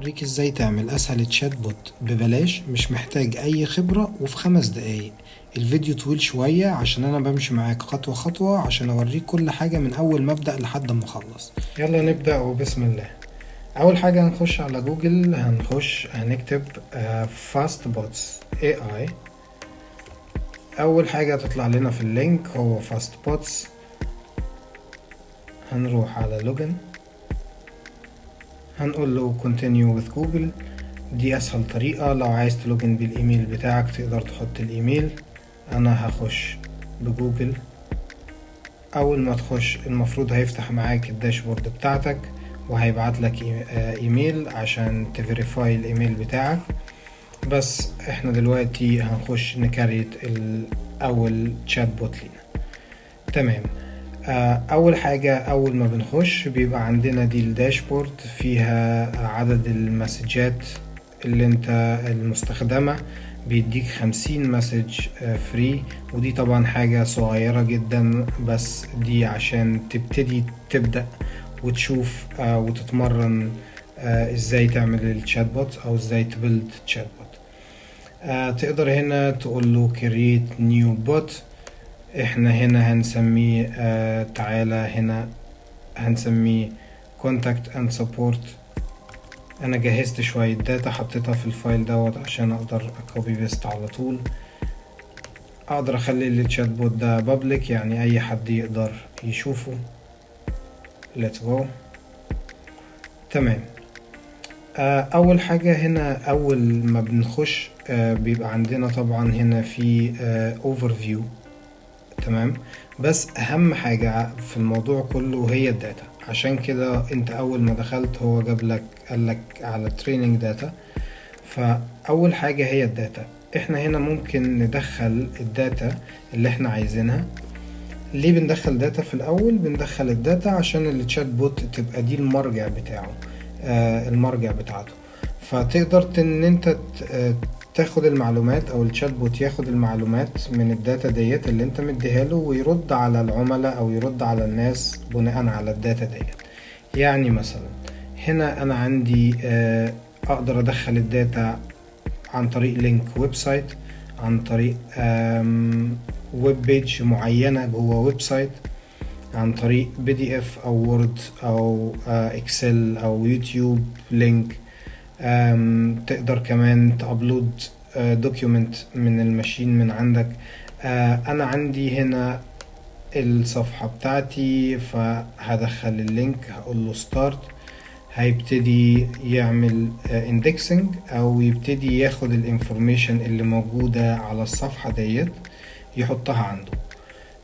هوريك ازاي تعمل اسهل تشات بوت ببلاش، مش محتاج اي خبرة، وفي 5 دقايق. الفيديو طويل شوية عشان انا بمشي معاك خطوة خطوة عشان اوريك كل حاجة من اول ما ابدأ لحد ما اخلص. يلا نبدأ وبسم الله. اول حاجة هنخش على جوجل، هنكتب فاست بوتس AI. اول حاجة هتطلع لنا في اللينك هو فاست بوتس. هنروح على لوجن، هنقول له continue with Google. دي اسهل طريقة. لو عايز تلوجن بالايميل بتاعك تقدر تحط الايميل. انا هخش بجوجل. اول ما تخش المفروض هيفتح معاك الداشبورد بتاعتك وهيبعت لك ايميل عشان تفيريفاي الايميل بتاعك. بس احنا دلوقتي هنخش نكريت اول تشات بوت لينا. تمام. اول حاجة اول ما بنخش بيبقى عندنا دي الداشبورد فيها عدد المسجات اللي انت المستخدمة. بيديك 50 مسج فري، ودي طبعا حاجة صغيرة جدا، بس دي عشان تبدأ وتشوف وتتمرن ازاي تعمل الشات بوت او ازاي تبلد شات بوت. تقدر هنا تقول له create new bot. احنا هنا هنسميه تعالى هنا هنسميه contact and support. انا جهزت شوية داتا حطيتها في الفايل دوت عشان اقدر اكوبي بيست على طول. اقدر اخلي الشات بوت ده public، يعني اي حد يقدر يشوفه. let's go. تمام. اول حاجة هنا اول ما بنخش بيبقى عندنا طبعا هنا في overview. تمام. بس اهم حاجة في الموضوع كله هي الداتا، عشان كده انت اول ما دخلت هو قالك على تريننج داتا. فاول حاجة هي الداتا. احنا هنا ممكن ندخل الداتا اللي احنا عايزينها. ليه بندخل داتا في الاول؟ بندخل الداتا عشان التشات بوت تبقى دي المرجع بتاعه، المرجع بتاعته. فتقدر ان انت تاخد المعلومات او الشات بوت ياخد المعلومات من الداتا ديت اللي انت مديها له، ويرد على العملاء او يرد على الناس بناء على الداتا ديت. يعني مثلا هنا انا عندي اقدر ادخل الداتا عن طريق لينك ويب سايت، عن طريق ويب بيج معينة جوه ويب سايت، عن طريق PDF او وورد او اكسل او يوتيوب لينك. تقدر كمان تابلود دوكيومنت من الماشين من عندك. انا عندي هنا الصفحة بتاعتي، فهدخل اللينك هقول له ستارت. هيبتدي يعمل اندكسنج او يبتدي ياخد الانفورميشن اللي موجودة على الصفحة ديت يحطها عنده.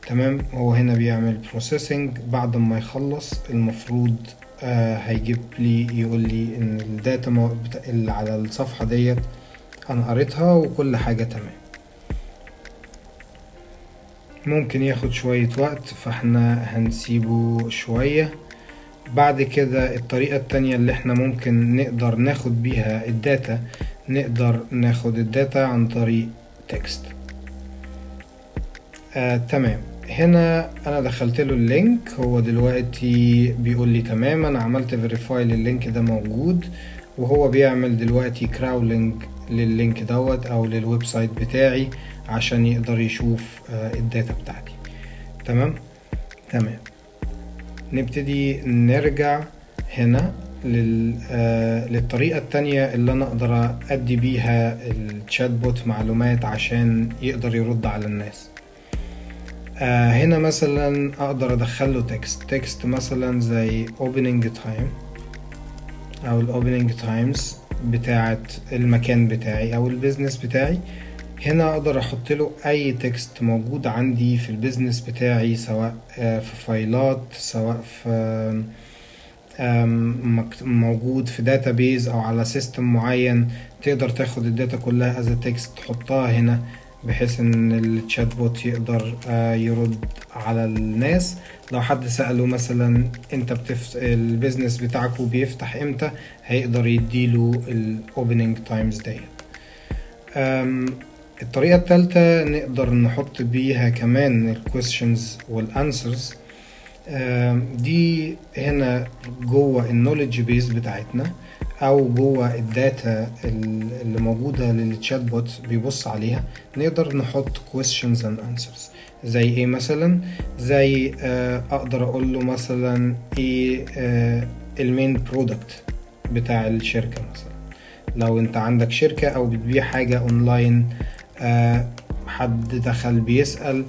تمام. هو هنا بيعمل بروسيسنج. بعد ما يخلص المفروض هيجيب لي يقول لي ان الداتا اللي على الصفحة ديت انا قريتها وكل حاجة تمام. ممكن ياخد شوية وقت فاحنا هنسيبه شوية. بعد كده الطريقة التانية اللي احنا ممكن نقدر ناخد بيها الداتا، نقدر ناخد الداتا عن طريق تكست. تمام. هنا انا دخلت له اللينك، هو دلوقتي بيقول لي تمام انا عملت فيريفاي لللينك ده موجود، وهو بيعمل دلوقتي كراولينج لللينك دوت او للويب سايت بتاعي عشان يقدر يشوف الداتا بتاعتي. تمام. تمام. نبتدي نرجع هنا للطريقة التانية اللي انا اقدر ادي بيها الشات بوت معلومات عشان يقدر يرد على الناس. هنا مثلا اقدر ادخله تكست مثلا زي opening time او الاوبننج تايمز بتاعت المكان بتاعي او البيزنس بتاعي. هنا اقدر احط له اي تكست موجود عندي في البيزنس بتاعي، سواء في فايلات، سواء في موجود في داتابيز او على سيستم معين. تقدر تاخد الداتا كلها از تكست تحطها هنا، بحيث ان الشات بوت يقدر يرد على الناس. لو حد سأله مثلا انت البيزنس بتاعك بيفتح امتى، هيقدر يديله الاوبننج تايمز ديت. الطريقة الثالثة نقدر نحط بيها كمان الكويستشنز والانسرز. دي هنا جوه النوليدج بيز بتاعتنا او جوه الداتا اللي موجوده للتشات بوت بيبص عليها. نقدر نحط questions and answers زي ايه مثلا؟ زي اقدر اقول له مثلا ايه المين برودكت بتاع الشركه مثلا. لو انت عندك شركه او بتبيع حاجه اونلاين، حد دخل بيسأل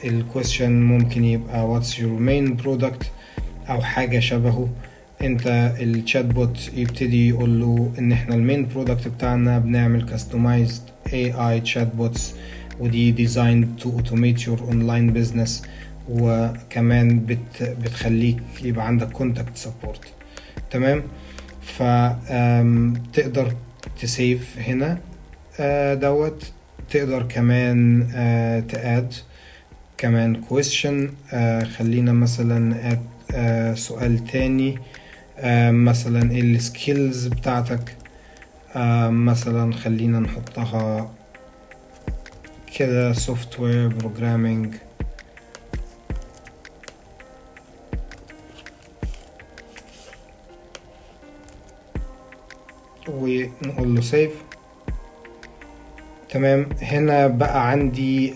الكويستشن ممكن يبقى what's your main product او حاجة شبهه. انت الشات بوت يبتدي يقول له ان احنا المين برودكت بتاعنا بنعمل customized AI chat bots، ودي designed to automate your online business، وكمان بتخليك يبقى عندك contact support. تمام. فتقدر تسيف هنا دوت. تقدر كمان تاد كمان question. خلينا مثلا سؤال تاني، مثلا ايه السكيلز بتاعتك؟ مثلا خلينا نحطها كده software programming، ونقول له save. تمام. هنا بقى عندي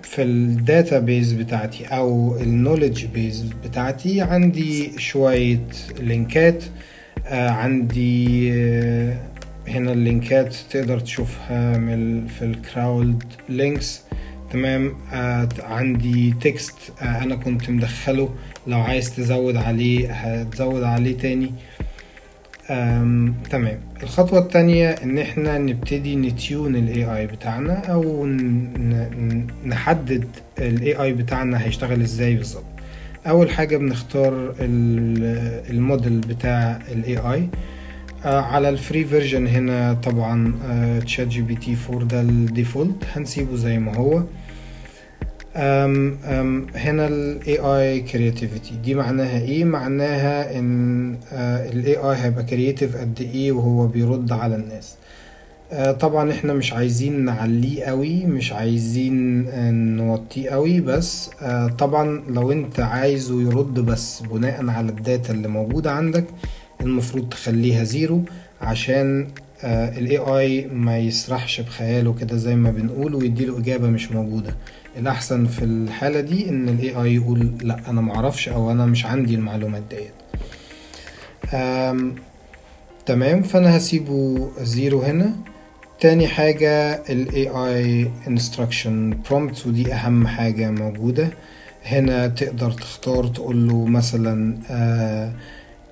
في الداتابيز بتاعتي او النوليدج بيز بتاعتي عندي شوية لينكات. عندي هنا اللينكات تقدر تشوفها في الكراود لينكس. تمام. عندي تكست انا كنت مدخله، لو عايز تزود عليه هتزود عليه تاني. تمام. الخطوة التانية ان احنا نبتدي نتيون ال AI بتاعنا او نحدد ال AI بتاعنا هيشتغل ازاي بالظبط. اول حاجة بنختار الموديل بتاع ال AI. على الفري فيرجن هنا طبعا تشات جي بي تي 4 ده الديفولت، هنسيبه زي ما هو. هنا ال AI creativity دي معناها ايه؟ معناها ان ال AI هيبقى creative قد ايه وهو بيرد على الناس. طبعا احنا مش عايزين نعليه قوي، مش عايزين نوطيه قوي، بس طبعا لو انت عايزه يرد بس بناء على الداتا اللي موجودة عندك المفروض تخليها 0 عشان ال AI ما يسرحش بخياله كده زي ما بنقول ويديله إجابة مش موجودة. الأحسن في الحالة دي إن ال AI يقول لأ أنا معرفش أو أنا مش عندي المعلومات ديت. تمام. فأنا هسيبه 0 هنا. تاني حاجة ال AI instruction prompt، ودي أهم حاجة موجودة هنا. تقدر تختار تقول له مثلا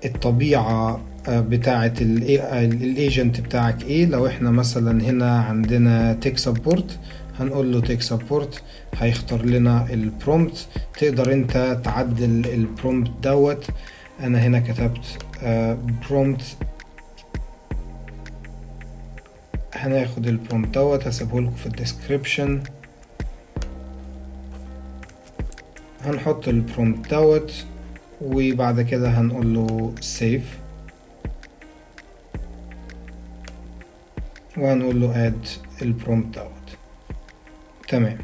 الطبيعة بتاعة الايجنت بتاعك ايه. لو احنا مثلا هنا عندنا تيك سبورت هنقول له تيك سبورت، هيختار لنا البرومبت. تقدر انت تعدل البرومبت دوت. انا هنا كتبت برومبت، هناخد البرومبت دوت هسيبه لكم في الديسكريبشن. هنحط البرومبت دوت وبعد كده هنقول له save وهنقول له add البرومبت دوت. تمام.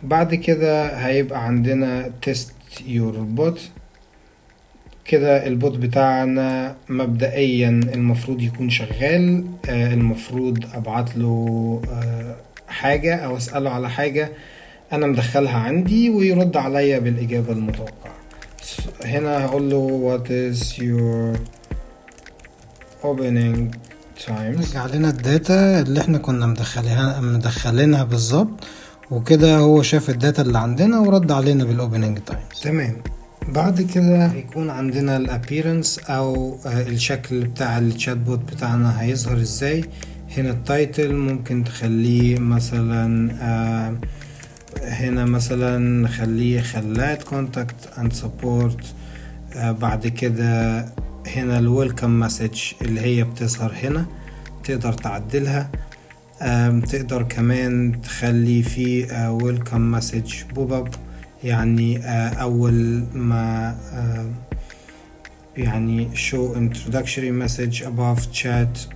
بعد كده هيبقى عندنا test your bot. كده البوت بتاعنا مبدئيا المفروض يكون شغال. المفروض ابعت له حاجة او اسأله على حاجة انا مدخلها عندي ويرد عليا بالاجابة المتوقعة. هنا هقول له what is your opening times. رجع لنا الداتا اللي احنا كنا مدخلينها بالظبط، وكده هو شاف الداتا اللي عندنا ورد علينا بالاوبننج تايمز. تمام. بعد كده هيكون عندنا الابيرنس او الشكل بتاع الشات بوت بتاعنا هيظهر ازاي. هنا التايتل ممكن تخليه مثلا هنا مثلا نخليه خلات كونتاكت اند سبورت. بعد كده هنا الويلكم مسج اللي هي بتظهر هنا تقدر تعدلها. تقدر كمان تخلي فيه ويلكم مسج بوب اب، يعني اول ما يعني show introductory message above chat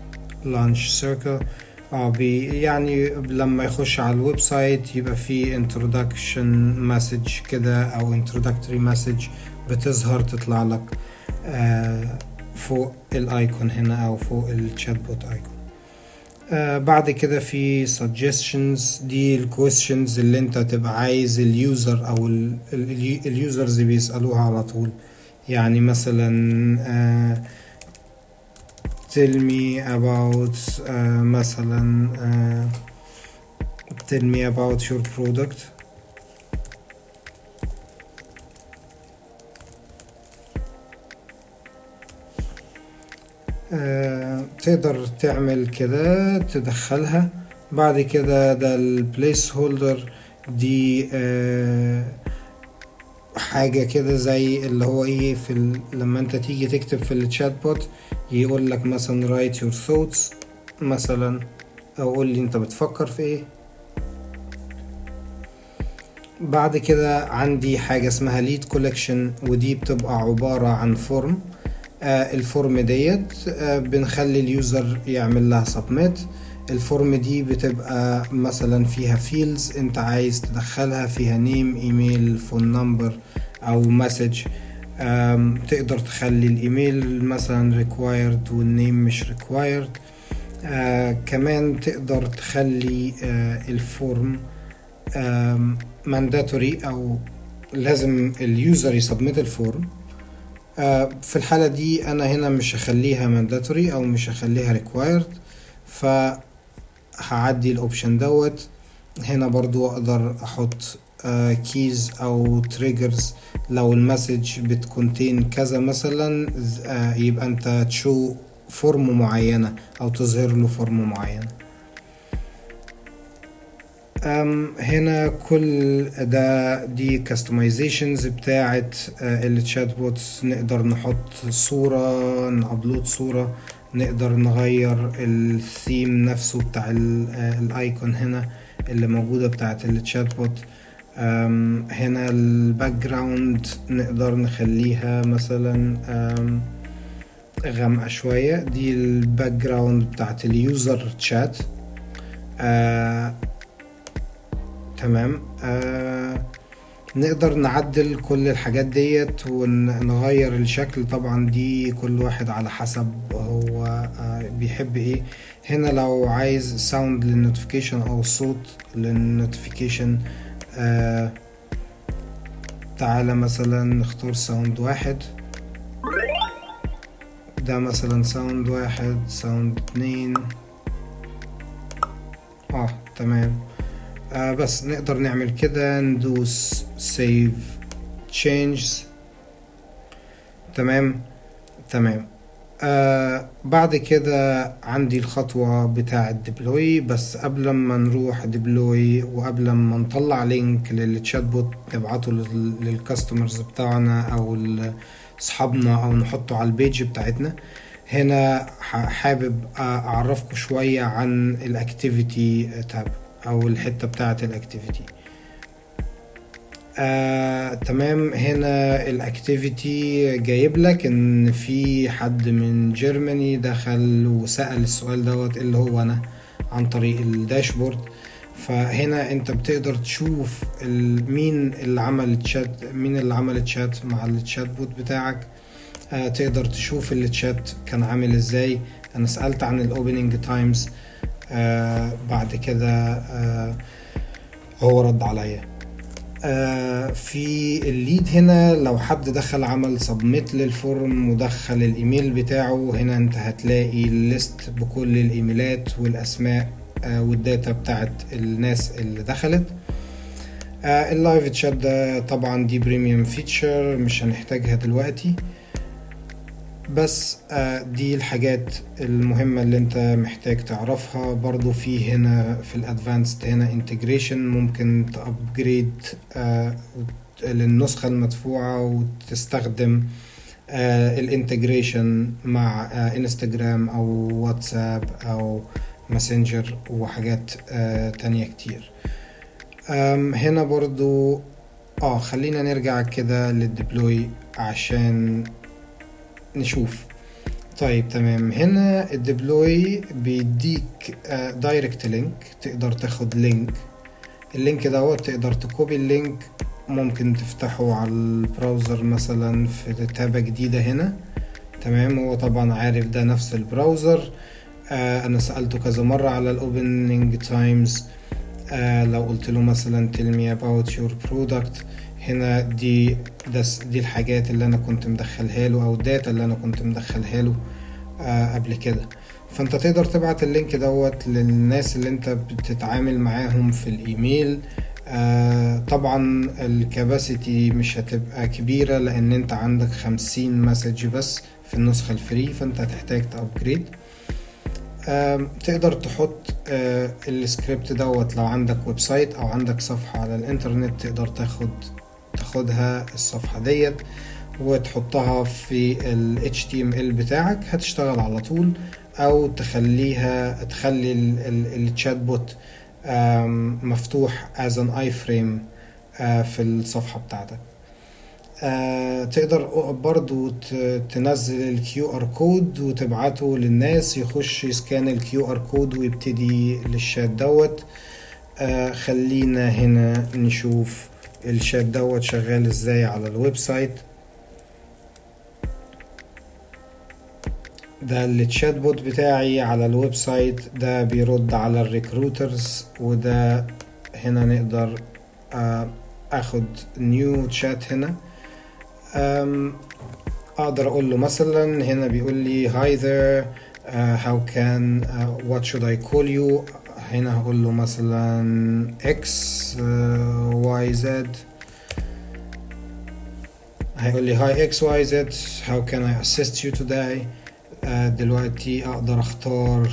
launch circle. يعني لما يخش على الويب سايت يبقى فيه introduction message كده او introductory message بتظهر تطلع لك فوق الايكون هنا او فوق الشات بوت ايكون. بعد كده في suggestions، دي ال questions اللي انت تبقى عايز اليوزر او اليوزرز بيسألوها على طول. يعني مثلا tell me about مثلا tell me about your product. تقدر تعمل كده تدخلها. بعد كده ده البليس هولدر، دي حاجة كده زي اللي هو ايه لما انت تيجي تكتب في الشات بوت يقول لك مثلا write your thoughts مثلا، او قول لي انت بتفكر في ايه. بعد كده عندي حاجة اسمها lead collection، ودي بتبقى عبارة عن فورم. الفورم ديت بنخلي اليوزر يعمل لها submit. الفورم دي بتبقى مثلا فيها فيلدز انت عايز تدخلها، فيها نيم، ايميل، فون نمبر او مسج. تقدر تخلي الايميل مثلا required والنيم مش required. كمان تقدر تخلي الفورم mandatory او لازم اليوزر يسبمت الفورم. في الحالة دي انا هنا مش هخليها mandatory او مش هخليها required، فهعدي الاوبشن دوت. هنا برضو اقدر احط كيز او تريجرز. لو المسج بتكونتين كذا مثلا يبقى انت تشو فورم معينة او تظهر له فورم معينة. هنا كل دي customizations بتاعت الشات بوتس. نقدر نحط صورة، نابلود صورة، نقدر نغير الثيم نفسه بتاع الايكون هنا اللي موجودة بتاعت الشات بوت. هنا الباك جراوند نقدر نخليها مثلا غامقة شوية، دي الباك جراوند بتاعت اليوزر تشات. تمام. نقدر نعدل كل الحاجات ديت ونغير الشكل. طبعا دي كل واحد على حسب هو بيحب ايه. هنا لو عايز ساوند للنوتيفيكيشن او صوت للنوتيفيكيشن، تعالى مثلا نختار ساوند واحد. ده مثلا ساوند واحد، ساوند اتنين. تمام. بس نقدر نعمل كده، ندوس save changes. تمام. بعد كده عندي الخطوة بتاع الديبلوي. بس قبل ما نروح ديبلوي وقبل ما نطلع لينك للتشات بوت نبعته للكاستمرز بتاعنا او اصحابنا او نحطه على البيج بتاعتنا، هنا حابب اعرفكم شوية عن الاكتيفيتي تاب او الحتة بتاعة الاكتيفيتي. تمام. هنا الاكتيفيتي جايب لك ان في حد من جيرماني دخل وسأل السؤال دوت اللي هو انا عن طريق الداشبورد. فهنا انت بتقدر تشوف مين اللي عمل تشات مع التشات بوت بتاعك. تقدر تشوف التشات كان عامل ازاي. انا سألت عن الاوبننج تايمز، بعد كده هو رد عليا. في الليد هنا لو حد دخل عمل سبميت للفورم ودخل الايميل بتاعه، هنا انت هتلاقي الليست بكل الايميلات والاسماء والداتا بتاعت الناس اللي دخلت. اللايف تشات ده طبعا دي بريميوم فيتشر مش هنحتاجها دلوقتي، بس دي الحاجات المهمة اللي انت محتاج تعرفها. برضو في هنا في الادفانسد هنا انتجريشن، ممكن تابجريد للنسخة المدفوعة وتستخدم الانتجريشن مع انستجرام او واتساب او ماسنجر وحاجات تانية كتير. هنا برضو خلينا نرجع كده للديبلوي عشان نشوف. طيب تمام، هنا الديبلوي بيديك دايركت لينك، تقدر تاخد لينك، اللينك دوت تقدر تكوبي اللينك، ممكن تفتحه على البراوزر مثلا في تابة جديدة هنا. تمام، هو طبعا عارف ده نفس البراوزر. انا سألته كذا مرة على الاوبننج تايمز. لو قلت له مثلا tell me about your product، هنا دي الحاجات اللي انا كنت مدخلها له او الداتا اللي انا كنت مدخلها له قبل كده. فانت تقدر تبعت اللينك دوت للناس اللي انت بتتعامل معاهم في الايميل. طبعا الكاباسيتي مش هتبقى كبيرة لان انت عندك 50 مسج بس في النسخة الفري، فانت هتحتاج تابجريد. تقدر تحط السكريبت دوت لو عندك ويب سايت او عندك صفحة على الانترنت، تقدر تاخدها الصفحة ديت وتحطها في ال HTML بتاعك، هتشتغل على طول. او تخلي الشات بوت مفتوح as an iframe في الصفحة بتاعتك. تقدر برضو تنزل الكيو ار كود وتبعته للناس، يخش يسكان الكيو ار كود ويبتدي للشات دوت. خلينا هنا نشوف الشات دوت شغال ازاي على الويب سايت. ده الشات بوت بتاعي على الويب سايت، ده بيرد على الريكروترز. وده هنا نقدر اخد نيو شات هنا. اقدر اقول له مثلا، هنا بيقول لي hi there how can what should I call you. هنا هقول له مثلا x y z. هيقول لي hi x y z how can I assist you today. دلوقتي اقدر اختار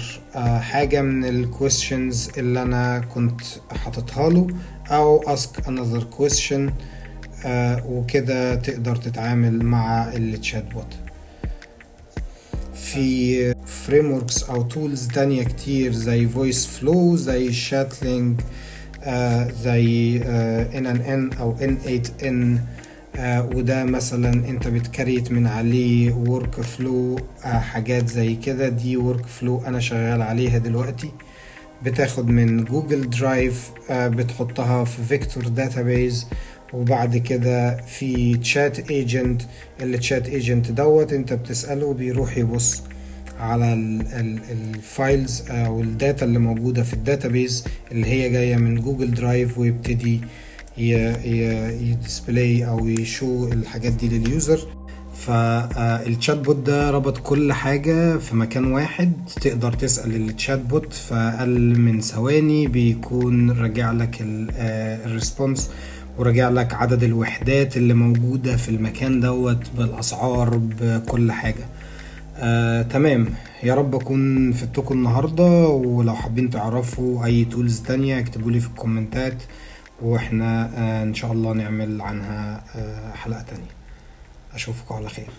حاجة من الكويستشنز اللي انا كنت حاططها له، او ask another question. وكده تقدر تتعامل مع الشات بوت. في فريموركس او تولز تانية كتير زي فويس فلو، زي شاتلينج، زي NNN او N8N. وده مثلا انت بتكريت من عليه ورك فلو، حاجات زي كده. دي ورك فلو انا شغال عليها دلوقتي. بتاخد من جوجل درايف، بتحطها في فيكتور داتابيز، وبعد كده في تشات ايجنت. التشات ايجنت دوت انت بتسأله بيروح يبص على الفايلز او الداتا اللي موجودة في الداتابيز اللي هي جاية من جوجل درايف، ويبتدي يدسبلاي او يشو الحاجات دي لليوزر. فالشات بوت ده ربط كل حاجة في مكان واحد. تقدر تسأل الشات بوت في اقل من ثواني بيكون راجع لك الريسبونس، وراجع لك عدد الوحدات اللي موجودة في المكان دوت بالاسعار بكل حاجة. تمام، يا رب اكون فدتكم النهاردة. ولو حابين تعرفوا اي تولز تانية اكتبولي في الكومنتات، واحنا ان شاء الله نعمل عنها حلقة تانية. اشوفكم على خير.